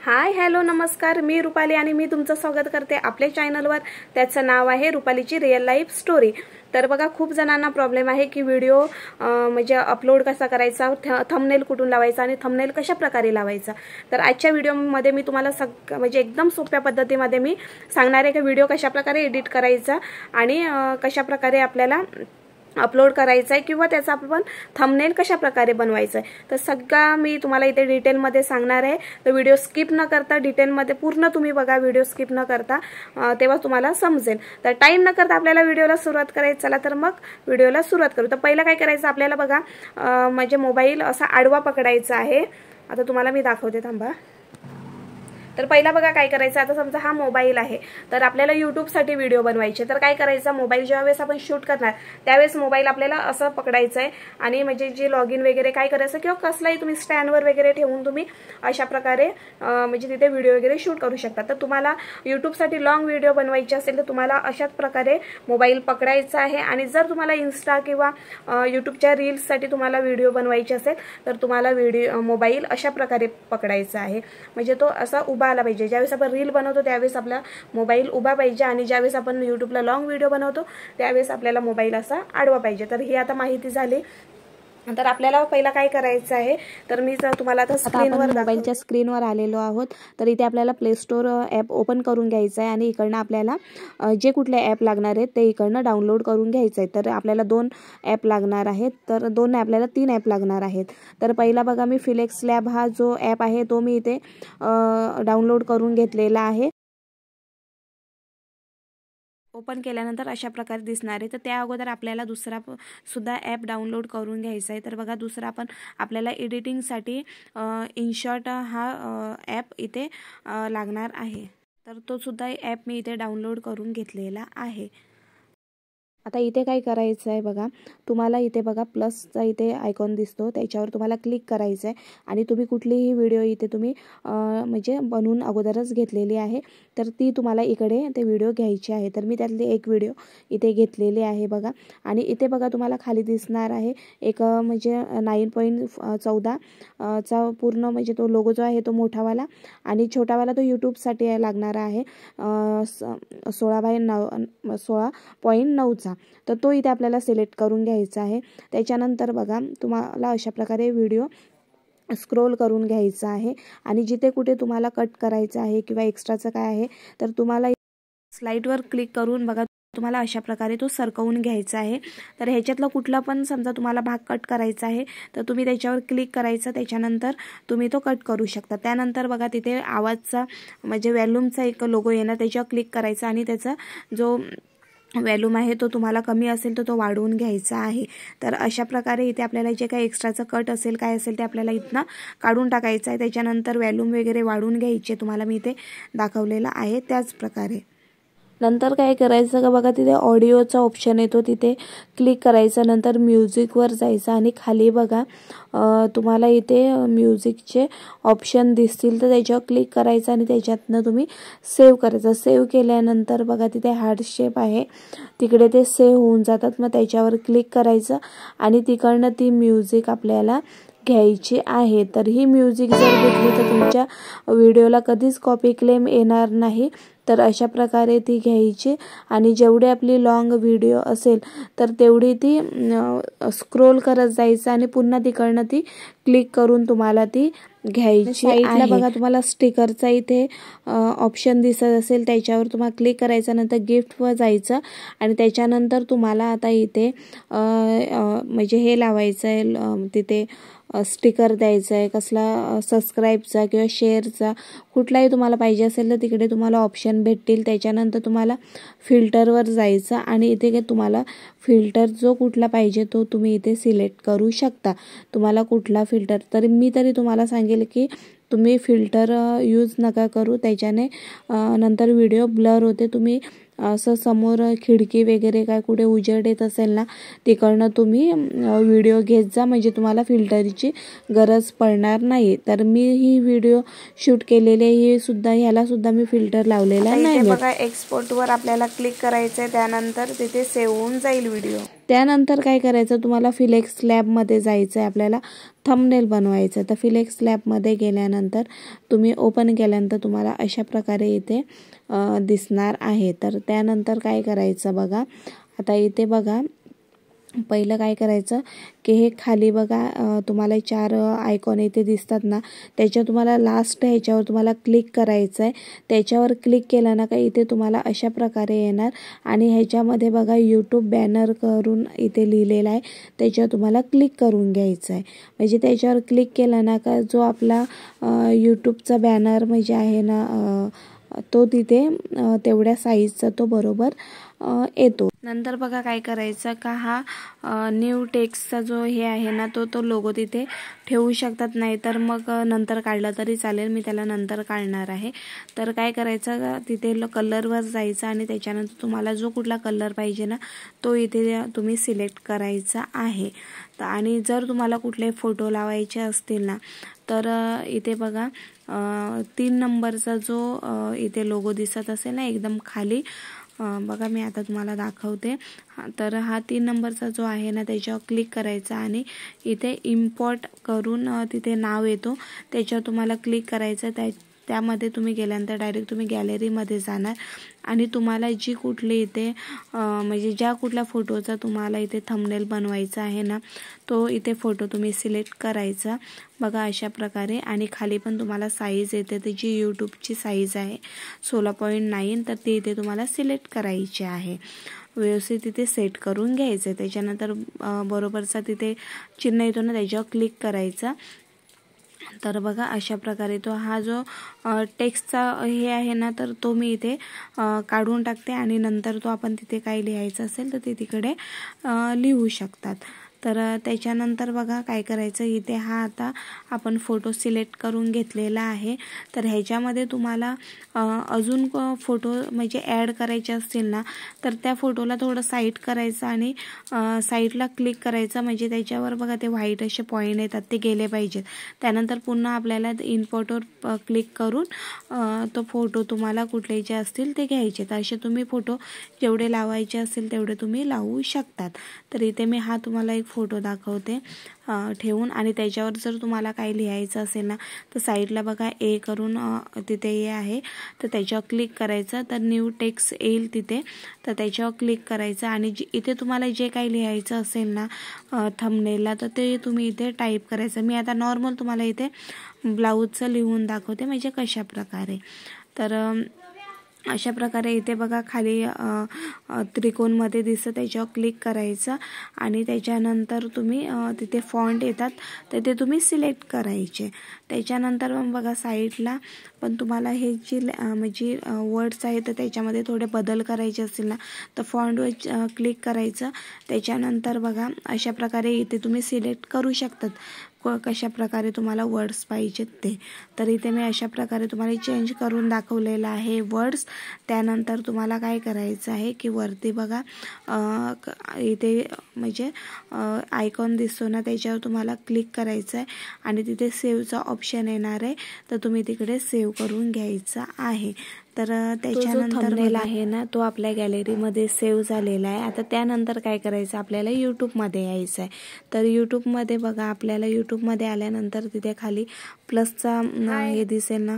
Hi hello नमस्कार, मी रुपाली आणि मी तुमचं स्वागत करते आपल्या चॅनलवर. त्याचं नाव आहे रुपालीची रिअल लाईफ स्टोरी. तर बघा, खूप जणांना प्रॉब्लेम आहे की व्हिडिओ म्हणजे अपलोड कसा करायचा, थंबनेल कुठून लावायचा आणि थंबनेल कशा प्रकारे लावायचा. तर आजच्या व्हिडिओमध्ये मी तुम्हाला म्हणजे एकदम सोप्या पद्धतीमध्ये मी सांगणार आहे की व्हिडिओ कशा प्रकारे एडिट करायचा आणि कशा प्रकारे आपल्याला अपलोड करायचा आहे किंवा त्याचा आपण थंबनेल कशा प्रकारे बनवायचा आहे. तर सगळं मी तुम्हाला इथे डिटेलमध्ये सांगणार आहे. तर व्हिडिओ स्किप न करता डिटेलमध्ये पूर्ण तुम्ही बघा, व्हिडिओ स्किप न करता, तेव्हा तुम्हाला समजेल. तर टाइम न करता आपल्याला व्हिडिओला सुरुवात करायची. चला तर मग व्हिडिओला सुरुवात करू. तर पहिलं काय करायचं आपल्याला बघा, म्हणजे मोबाईल असा आडवा पकडायचा आहे. आता तुम्हाला मी दाखवते, थांबा. तर पहिला बघा काय करायचं, आता समजा हा मोबाईल आहे, तर आपल्याला यूट्यूबसाठी व्हिडिओ बनवायचे. तर काय करायचं, मोबाईल ज्यावेळेस आपण शूट करणार त्यावेळेस मोबाईल आपल्याला असं पकडायचं आहे आणि म्हणजे जे लॉग इन वगैरे काय करायचं किंवा कसलाही तुम्ही स्टँडवर वगैरे ठेवून तुम्ही अशा प्रकारे म्हणजे तिथे व्हिडिओ वगैरे शूट करू शकता. तर तुम्हाला यूट्यूबसाठी लॉंग व्हिडिओ बनवायचे असेल तर तुम्हाला अशाच प्रकारे मोबाईल पकडायचा आहे. आणि जर तुम्हाला इन्स्टा किंवा यूट्यूबच्या रील्ससाठी तुम्हाला व्हिडिओ बनवायचे असेल तर तुम्हाला मोबाईल अशा प्रकारे पकडायचा आहे. म्हणजे तो असा उभा आला पाहिजे. ज्यावेळेस आपण रील बनवतो त्यावेळेस आपला मोबाईल उभा पाहिजे आणि ज्यावेळेस आपण यूट्यूबला लॉंग व्हिडिओ बनवतो त्यावेळेस आपल्याला मोबाईल असा आडवा पाहिजे. तर ही आता माहिती झाली. तर आपल्याला पहिला काय करायचं आहे, तर मी तुम्हाला आता स्क्रीनवर मोबाईलच्या स्क्रीनवर आलेलो आहोत. तर इथे आपल्याला प्ले स्टोर ॲप ओपन करून घ्यायचं आहे आणि इकडनं आपल्याला जे कुठले ॲप लागणार आहेत ते इकडनं डाउनलोड करून घ्यायचं आहे. तर आपल्याला 2 ॲप लागणार आहेत, तर 2 नाही आपल्याला 3 ॲप लागणार आहेत. तर पहिला बघा, मी फिलेक्स लॅब हा जो ॲप आहे तो मी इथे डाउनलोड करून घेतलेला आहे. ओपन केल्यानंतर अशा प्रकारे दिसणार आहे. तर त्या अगोदर आपल्याला दुसरा सुद्धा ॲप डाउनलोड करून घ्यायचा आहे. तर बघा, दुसरा पण आपल्याला एडिटिंगसाठी इनशॉट हा ॲप इथे लागणार आहे. तर तो सुद्धा ॲप मी इथे डाउनलोड करून घेतलेला आहे. आता इथे काय करायचं आहे बघा, तुम्हाला इथे बघा प्लसचा इथे आयकॉन दिसतो, त्याच्यावर तुम्हाला क्लिक करायचं आहे आणि तुम्ही कुठलीही व्हिडिओ इथे तुम्ही म्हणजे बनवून अगोदरच घेतलेली आहे तर ती तुम्हाला इकडे ते व्हिडिओ घ्यायची आहे. तर मी त्यातली एक व्हिडिओ इथे घेतलेली आहे बघा. आणि इथे बघा तुम्हाला खाली दिसणार आहे एक म्हणजे 9.14 चा पूर्ण म्हणजे तो लोगो जो आहे तो मोठावाला आणि छोटावाला तो यूट्यूबसाठी लागणार आहे 16:9चा. तर तो इथे आपल्याला सिलेक्ट करून घ्यायचा आहे. त्याच्यानंतर बघा तुम्हाला अशा प्रकारे व्हिडिओ स्क्रोल करून घ्यायचा आहे आणि जिथे कुठे तुम्हाला कट करायचं आहे किंवा एक्स्ट्राचं काय आहे तर तुम्हाला स्लाइडवर क्लिक करून बघा तुम्हाला अशा प्रकारे तो सरकवून घ्यायचा आहे. तर ह्याच्यातला कुठला पण समजा तुम्हाला भाग कट करायचा आहे तर तुम्ही त्याच्यावर क्लिक करायचं, त्याच्यानंतर तुम्ही तो कट करू शकता. त्यानंतर बघा तिथे आवाजचा म्हणजे व्हॉल्यूमचा एक लोगो येणार, त्याच्यावर क्लिक करायचा आणि त्याचा जो व्हॉल्यूम आहे तो तुम्हाला कमी असेल तर तो वाढवून घ्यायचा आहे. तर अशा प्रकारे इथे आपल्याला जे काही एक्स्ट्राचं कट असेल काय असेल ते आपल्याला इथनं काढून टाकायचं आहे. त्याच्यानंतर व्हॉल्यूम वगैरे वाढवून घ्यायचे, तुम्हाला मी इथे दाखवलेलं आहे त्याच प्रकारे. नंतर काय करायचं का बघा, तिथे ऑडिओचा ऑप्शन येतो, तिथे क्लिक करायचं, नंतर म्युझिकवर जायचं आणि खाली बघा तुम्हाला इथे म्युझिकचे ऑप्शन दिसतील तर त्याच्यावर क्लिक करायचं आणि त्याच्यातनं तुम्ही सेव्ह करायचं. सेव्ह केल्यानंतर बघा तिथे हार्ट शेप आहे, तिकडे ते सेव्ह होऊन जातात. मग त्याच्यावर क्लिक करायचं आणि तिकडनं ती म्युझिक आपल्याला घ्यायची आहे. तर ही म्युझिक जर घेतली तर तुमच्या व्हिडिओला कधीच कॉपी क्लेम येणार नाही. तर अशा प्रकारे ती घ्यायची आणि जेवढी आपली लॉंग व्हिडिओ असेल तर तेवढी ती स्क्रोल करत जायचं आणि पुन्हा तिकडनं ती क्लिक करून तुम्हाला ती घ्यायची आहे. बघा तुम्हाला स्टिकरचा इथे ऑप्शन दिसत असेल, त्याच्यावर तुम्हाला क्लिक करायचं, नंतर गिफ्टवर जायचं आणि त्याच्यानंतर तुम्हाला आता इथे म्हणजे हे लावायचं आहे, तिथे स्टिकर द्यायचा आहे कसला सबस्क्राईबचा किंवा शेअरचा, कुठलाही तुम्हाला पाहिजे असेल तर तिकडे तुम्हाला ऑप्शन भेटतील. त्याच्यानंतर तुम्हाला फिल्टरवर जायचं आणि इथे तुम्हाला फिल्टर जो कुठला पाहिजे तो तुम्ही इथे सिलेक्ट करू शकता. तुम्हाला कुठला फिल्टर, तर मी तरी तुम्हाला सांगेल की तुम्ही फिल्टर यूज नका करू, त्याच्याने नंतर व्हिडिओ ब्लर होते. तुम्ही असं समोर खिडकी वगैरे काय कुठे उजेड येत असेल ना तिकडनं तुम्ही व्हिडिओ घेत जा, म्हणजे तुम्हाला फिल्टरची गरज पडणार नाही. तर मी ही व्हिडिओ शूट केलेली ही सुद्धा, ह्याला सुद्धा मी फिल्टर लावलेला नाही. बघा एक्सपोर्टवर आपल्याला क्लिक करायचं आहे, त्यानंतर तिथे सेव्ह होऊन जाईल व्हिडिओ. त्यानंतर काय करायचं, तुम्हाला फिलेक्स लॅबमध्ये जायचं आहे, आपल्याला थंबनेल बनवायचं. तर फिलेक्स लॅबमध्ये गेल्यानंतर तुम्ही ओपन केल्यानंतर तुम्हाला अशा प्रकारे इथे दिसणार आहे. तर त्यानंतर काय करायचं बघा, आता इथे बघा पहिलं काय करायचं की हे खाली बघा तुम्हाला 4 आयकॉन इथे दिसतात ना, त्याच्यावर तुम्हाला लास्ट ह्याच्यावर तुम्हाला क्लिक करायचं आहे. त्याच्यावर क्लिक केलं ना का इथे तुम्हाला अशा प्रकारे येणार आणि ह्याच्यामध्ये बघा यूट्यूब बॅनर करून इथे लिहिलेलं आहे, त्याच्यावर तुम्हाला क्लिक करून घ्यायचं आहे. म्हणजे त्याच्यावर क्लिक केलं ना का जो आपला यूट्यूबचा बॅनर म्हणजे आहे ना तो तिथे तेवढ्या साईजचा तो बरोबर येतो. नंतर बघा काय करायचं का हा न्यू टेक्स्टचा जो हे आहे ना तो लोगो तिथे ठेवू शकतात, नाही तर मग नंतर काढला तरी चालेल. मी त्याला नंतर काढणार आहे. तर काय करायचं, तिथे कलरवर जायचं आणि त्याच्यानंतर तुम्हाला जो कुठला कलर पाहिजे ना तो इथे तुम्ही सिलेक्ट करायचा आहे. आणि जर तुम्हाला कुठले फोटो लावायचे असतील ना तर इथे बघा 3 नंबरचा जो इथे लोगो दिसत असेल ना एकदम खाली, बघा मी आता तुम्हाला दाखवते. तर हा 3 नंबरचा जो आहे ना त्याच्यावर क्लिक करायचा आणि इथे इम्पोर्ट करून तिथे नाव येतो, त्याच्यावर तुम्हाला क्लिक करायचं. त्यामध्ये तुम्ही गेल्यानंतर डायरेक्ट तुम्ही गॅलरीमध्ये जाणार आणि तुम्हाला जी कुठली इथे म्हणजे ज्या कुठल्या फोटोचा तुम्हाला इथे थंबनेल बनवायचा आहे ना तो इथे फोटो तुम्ही सिलेक्ट करायचा. बघा अशा प्रकारे. आणि खाली पण तुम्हाला साईज येते, त्याची यूट्यूबची साईज आहे 16.9, तर ती इथे तुम्हाला सिलेक्ट करायची आहे. व्यवस्थित तिथे सेट करून घ्यायचं. त्याच्यानंतर बरोबरचा तिथे चिन्ह येतो ना त्याच्यावर क्लिक करायचा. तर बघा अशा प्रकारे तो हा जो टेक्स्टचा हे आहे ना तर तो मी इथे काढून टाकते आणि नंतर तो आपण तिथे काय लिहायचं असेल तर ते तिकडे लिहू शकतात. तर त्याच्यानंतर बघा काय करायचं, इथे हा आता आपण फोटो सिलेक्ट करून घेतलेला आहे. तर ह्याच्यामध्ये तुम्हाला अजून फोटो म्हणजे ॲड करायचे असतील ना तर त्या फोटोला थोडं साईड करायचं आणि साईडला क्लिक करायचं, म्हणजे त्याच्यावर बघा ते व्हाईट असे पॉईंट येतात ते गेले पाहिजेत. त्यानंतर पुन्हा आपल्याला इम्पोर्टवर क्लिक करून तो फोटो तुम्हाला कुठले जे असतील ते घ्यायचे. तर असे तुम्ही फोटो जेवढे लावायचे असतील तेवढे तुम्ही लावू शकतात. तर इथे मी हा तुम्हाला एक फोटो दाखवते ठेवून, आणि त्याच्यावर जर तुम्हाला काही लिहायचं असेल ना तर साईडला बघा ए करून तिथे ए आहे तर त्याच्यावर क्लिक करायचं, तर न्यू टेक्स्ट येईल तिथे, तर त्याच्यावर क्लिक करायचं आणि इथे तुम्हाला जे काही लिहायचं असेल ना थंबनेलला तर ते तुम्ही इथे टाईप करायचं. मी आता नॉर्मल तुम्हाला इथे ब्लाऊजचं लिहून दाखवते म्हणजे कशा प्रकारे. तर अशा प्रकारे इथे बघा खाली त्रिकोणमध्ये दिसतं त्याच्यावर क्लिक करायचं आणि त्याच्यानंतर तुम्ही तिथे फॉन्ट येतात तर ते तुम्ही सिलेक्ट करायचे. त्याच्यानंतर मग बघा साईडला पण तुम्हाला हे जी म्हणजे वर्ड्स आहेत तर त्याच्यामध्ये थोडे बदल करायचे असतील ना तर फॉन्टवर क्लिक करायचं. त्याच्यानंतर बघा अशा प्रकारे इथे तुम्ही सिलेक्ट करू शकतात कशा प्रकारे तुम्हाला वर्ड्स पाहिजेत ते. तर इथे मी अशा प्रकारे तुम्हाला चेंज करून दाखवलेलं आहे वर्ड्स. त्यानंतर तुम्हाला काय करायचं आहे की वरती बघा इथे म्हणजे आयकॉन दिसतो ना त्याच्यावर तुम्हाला क्लिक करायचं आहे आणि तिथे सेव्हचा ऑप्शन येणार आहे, तर तुम्ही तिकडे सेव्ह करून घ्यायचा आहे. तर त्याच्यानंतर थंबनेल आहे ना तो आपल्या गॅलरीमध्ये सेव्ह झालेला आहे. आता त्यानंतर काय करायचं, आपल्याला यूट्यूबमध्ये यायचं आहे. तर यूट्यूबमध्ये बघा आपल्याला यूट्यूबमध्ये आल्यानंतर तिथे खाली प्लसचा हे दिसेल ना,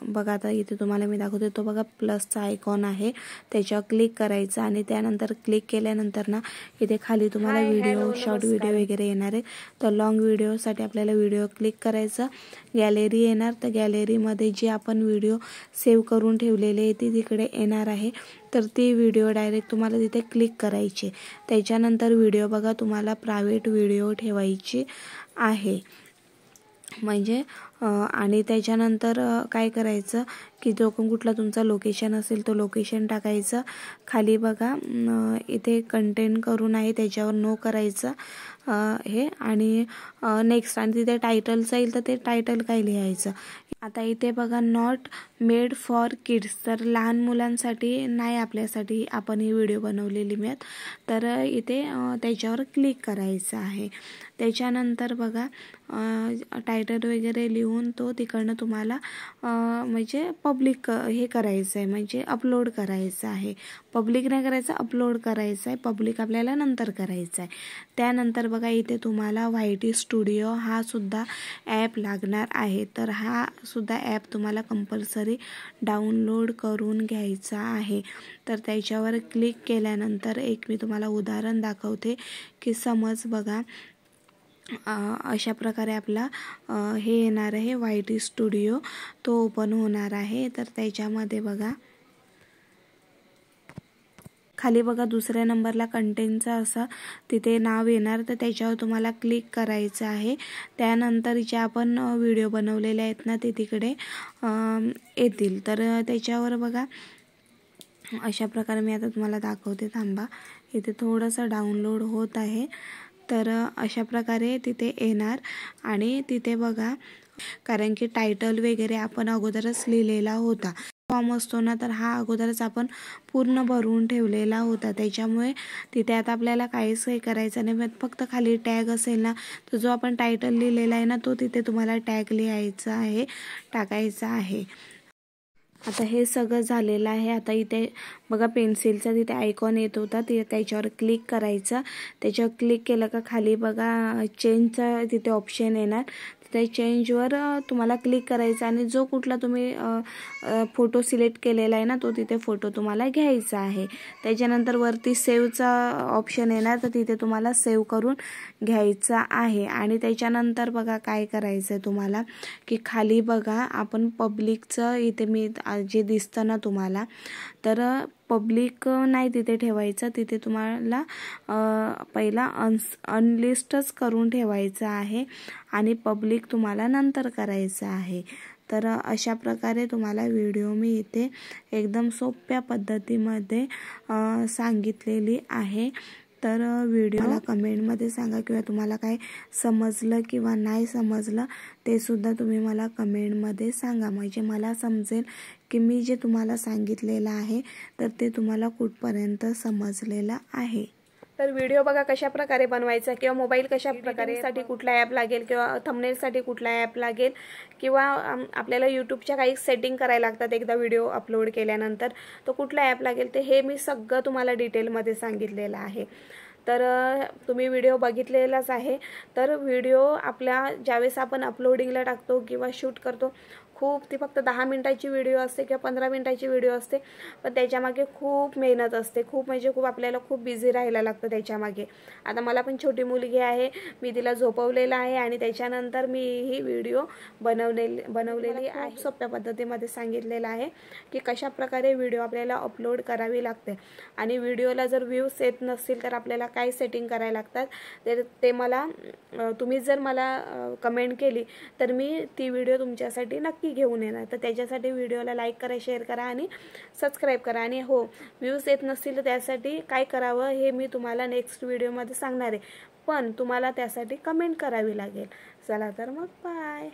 बघा आता इथे तुम्हाला मी दाखवते तो बघा प्लसचा आयकॉन आहे, त्याच्यावर क्लिक करायचं आणि त्यानंतर क्लिक केल्यानंतर ना इथे खाली तुम्हाला व्हिडिओ शॉर्ट व्हिडिओ वगैरे येणार आहे. तर लॉंग व्हिडिओसाठी आपल्याला व्हिडिओ क्लिक करायचं, गॅलरी येणार, तर गॅलरीमध्ये जी आपण व्हिडिओ सेव्ह करून ठेवलेली आहे ती तिकडे येणार आहे. तर ती व्हिडिओ डायरेक्ट तुम्हाला तिथे क्लिक करायची. त्याच्यानंतर व्हिडिओ बघा तुम्हाला प्रायव्हेट व्हिडिओ ठेवायची आहे म्हणजे आणि त्याच्यानंतर काय करायचं की जो पण कुठला तुमचा लोकेशन असेल तो लोकेशन टाकायचं. खाली बघा इथे कंटेंट करून आहे त्याच्यावर नो करायचं हे आणि नेक्स्ट, आणि तिथे टायटलचं येईल तर ते टायटल काय लिहायचं. आता इथे बघा नॉट मेड फॉर किड्स, तर लहान मुलांसाठी नाही आपल्यासाठी आपण ही व्हिडिओ बनवलेली मिळत, तर इथे त्याच्यावर क्लिक करायचं आहे. त्याच्यानंतर बघा टायटल वगैरे लिहून तो तिकडनं तुम्हाला म्हणजे पब्लिक हे करायचं आहे, म्हणजे अपलोड करायचं आहे. पब्लिक नाही करायचं, अपलोड करायचं आहे. पब्लिक आपल्याला नंतर करायचं आहे. त्यानंतर बघा इथे तुम्हाला YT स्टुडिओ हा सुद्धा ॲप लागणार आहे. तर हा सुद्धा ॲप तुम्हाला कंपल्सरी डाउनलोड करून घ्यायचा आहे. तर त्याच्यावर क्लिक केल्यानंतर एक मी तुम्हाला उदाहरण दाखवते की समज बघा अशा प्रकारे आपला हे येणार आहे YT स्टुडिओ, तो ओपन होणार आहे. तर त्याच्यामध्ये बघा खाली बघा दुसऱ्या नंबरला कंटेंटचं असं तिथे नाव येणार. तर त्याच्यावर तुम्हाला क्लिक करायचं आहे. त्यानंतर जे आपण व्हिडिओ बनवलेले आहेत ना ते तिकडे येतील. तर त्याच्यावर बघा अशा प्रकारे मी आता तुम्हाला दाखवते, थांबा. इथे थोडंसं डाउनलोड होत आहे. तर अशा प्रकारे तिथे येणार आणि तिथे बघा कारण की टायटल वगैरे आपण अगोदरच लिहिलेला होता. फॉर्म असतो ना, तर हा अगोदरच आपण पूर्ण भरून ठेवलेला होता. त्याच्यामुळे तिथे आता आपल्याला काहीच हे करायचं नाही. फक्त खाली टॅग असेल ना, तर जो आपण टायटल लिहिलेला आहे ना तो तिथे तुम्हाला टॅग लिहायचा आहे, टाकायचा आहे. आता हे सगळं झालेलं आहे. आता इथे बघा पेन्सिलचा तिथे आयकॉन येत होता, त्याच्यावर क्लिक करायचं. त्याच्यावर क्लिक केलं का खाली बघा चेंजचा तिथे ऑप्शन येणार. त्या चेंजवर तुम्हाला क्लिक करायचं आणि जो कुठला तुम्ही फोटो सिलेक्ट केलेला आहे ना तो तिथे फोटो तुम्हाला घ्यायचा आहे. त्याच्यानंतर वरती सेव्हचा ऑप्शन येणार, तर तिथे तुम्हाला सेव्ह करून घ्यायचा आहे. आणि त्याच्यानंतर बघा काय करायचं आहे तुम्हाला की खाली बघा आपण पब्लिकचं इथे मी जे दिसतं ना तुम्हाला, तर पब्लिक नाही तिथे ठेवायचं. तिथे तुम्हाला पहिला अनलिस्टच करून ठेवायचं आहे आणि पब्लिक तुम्हाला नंतर करायचं आहे. तर अशा प्रकारे तुम्हाला व्हिडिओ मी इथे एकदम सोप्या पद्धतीमध्ये सांगितलेली आहे. तर व्हिडिओला कमेंटमध्ये सांगा किंवा तुम्हाला काय समजलं किंवा नाही समजलं ते सुद्धा तुम्ही मला कमेंटमध्ये सांगा, म्हणजे मला समजेल की मी जे तुम्हाला सांगितलेलं आहे तर ते तुम्हाला कुठपर्यंत समजलेलं आहे. तर व्हिडिओ बघा कशा प्रकारे बनवायचा किंवा मोबाईल कशा प्रकारे साठी कुठला ॲप लागेल किंवा थंबनेलसाठी कुठला ॲप लागेल किंवा आपल्याला यूट्यूबच्या काही सेटिंग करायला लागतात एकदा व्हिडिओ अपलोड केल्यानंतर, तो कुठला ॲप लागेल ते हे मी सगळं तुम्हाला डिटेलमध्ये सांगितलेलं आहे. तर तुम्ही व्हिडिओ बघितलेलाच आहे. तर व्हिडिओ आपल्या ज्यावेळेस आपण अपलोडिंगला टाकतो किंवा शूट करतो ती फक्त 10 मिनिटाची व्हिडिओ असते किंवा 15 मिनिटाची व्हिडिओ असते, पण त्याच्यामागे खूप मेहनत असते. खूप म्हणजे खूप आपल्याला खूप बिझी राहायला लागतं त्याच्यामागे. आता मला पण छोटी मुलगी आहे, मी तिला झोपवलेलं आहे आणि त्याच्यानंतर मी ही व्हिडिओ बनवलेली आहे. सोप्या पद्धतीमध्ये सांगितलेलं आहे की कशा प्रकारे व्हिडिओ आपल्याला अपलोड करावी लागते. आणि व्हिडिओला जर व्ह्यूज येत नसतील तर आपल्याला काय सेटिंग करायला लागतात तर ते मला तुम्ही जर मला कमेंट केली तर मी ती व्हिडिओ तुमच्यासाठी नक्की घेऊन येणार. तर त्याच्यासाठी व्हिडिओला लाईक करा, शेअर करा आणि सबस्क्राईब करा. आणि हो, व्ह्यूज येत नसतील तर त्यासाठी काय करावं हे मी तुम्हाला नेक्स्ट व्हिडिओमध्ये सांगणार आहे, पण तुम्हाला त्यासाठी कमेंट करावी लागेल. चला तर मग बाय.